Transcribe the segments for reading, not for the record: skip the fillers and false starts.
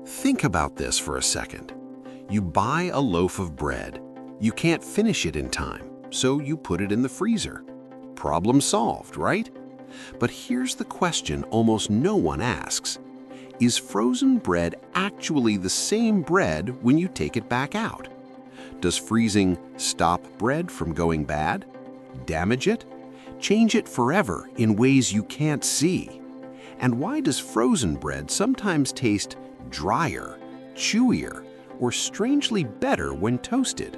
Think about this for a second. You buy a loaf of bread. You can't finish it in time, so you put it in the freezer. Problem solved, right? But here's the question almost no one asks. Is frozen bread actually the same bread when you take it back out? Does freezing stop bread from going bad? Damage it? Change it forever in ways you can't see? And why does frozen bread sometimes taste drier, chewier, or strangely better when toasted?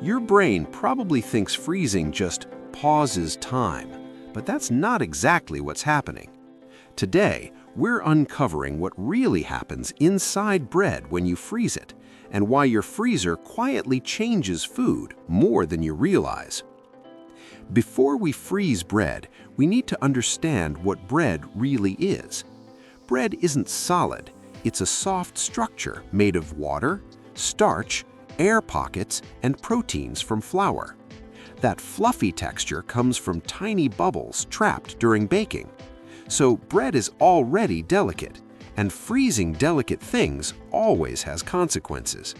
Your brain probably thinks freezing just pauses time, but that's not exactly what's happening. Today, we're uncovering what really happens inside bread when you freeze it, and why your freezer quietly changes food more than you realize. Before we freeze bread, we need to understand what bread really is. Bread isn't solid. It's a soft structure made of water, starch, air pockets, and proteins from flour. That fluffy texture comes from tiny bubbles trapped during baking. So bread is already delicate, and freezing delicate things always has consequences.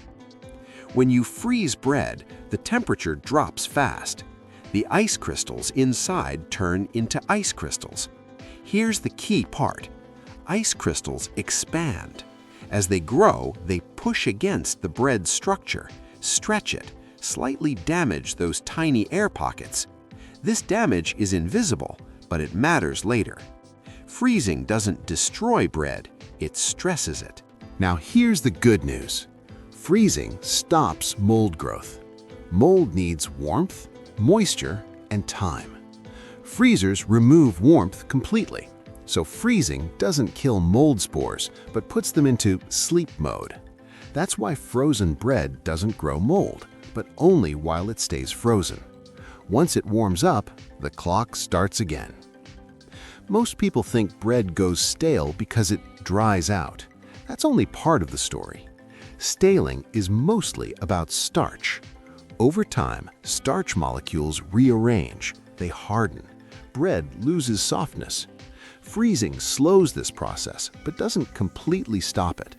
When you freeze bread, the temperature drops fast. The ice crystals inside turn into ice crystals. Here's the key part. Ice crystals expand. As they grow, they push against the bread's structure, stretch it, slightly damage those tiny air pockets. This damage is invisible, but it matters later. Freezing doesn't destroy bread, it stresses it. Now here's the good news. Freezing stops mold growth. Mold needs warmth, moisture, and time. Freezers remove warmth completely, so freezing doesn't kill mold spores, but puts them into sleep mode. That's why frozen bread doesn't grow mold, but only while it stays frozen. Once it warms up, the clock starts again. Most people think bread goes stale because it dries out. That's only part of the story. Staling is mostly about starch. Over time, starch molecules rearrange, they harden. Bread loses softness. Freezing slows this process, but doesn't completely stop it.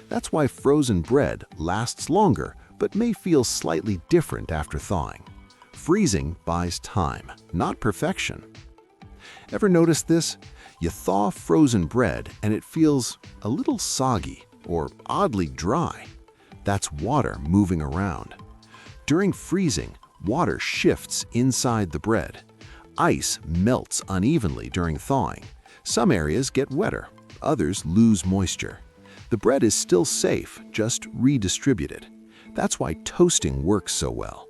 That's why frozen bread lasts longer, but may feel slightly different after thawing. Freezing buys time, not perfection. Ever notice this? You thaw frozen bread and it feels a little soggy or oddly dry. That's water moving around. During freezing, water shifts inside the bread. Ice melts unevenly during thawing. Some areas get wetter, others lose moisture. The bread is still safe, just redistributed. That's why toasting works so well.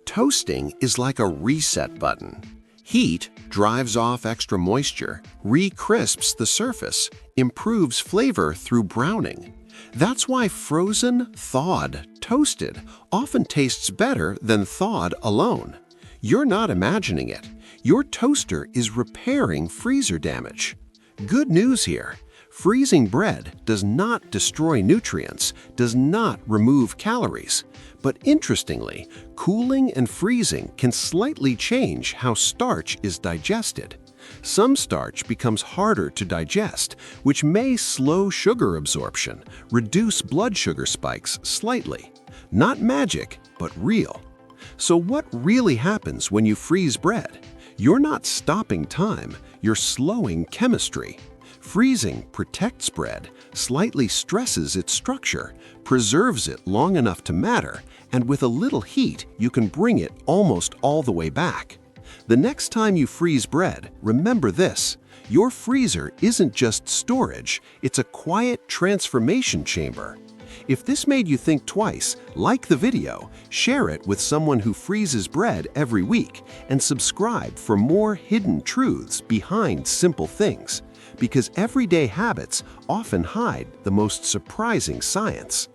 Toasting is like a reset button. Heat drives off extra moisture, re-crisps the surface, improves flavor through browning. That's why frozen, thawed, toasted often tastes better than thawed alone. You're not imagining it. Your toaster is repairing freezer damage. Good news here. Freezing bread does not destroy nutrients, does not remove calories. But interestingly, cooling and freezing can slightly change how starch is digested. Some starch becomes harder to digest, which may slow sugar absorption, reduce blood sugar spikes slightly. Not magic, but real. So what really happens when you freeze bread? You're not stopping time, you're slowing chemistry. Freezing protects bread, slightly stresses its structure, preserves it long enough to matter, and with a little heat, you can bring it almost all the way back. The next time you freeze bread, remember this. Your freezer isn't just storage, it's a quiet transformation chamber. If this made you think twice, like the video, share it with someone who freezes bread every week, and subscribe for more hidden truths behind simple things. Because everyday habits often hide the most surprising science.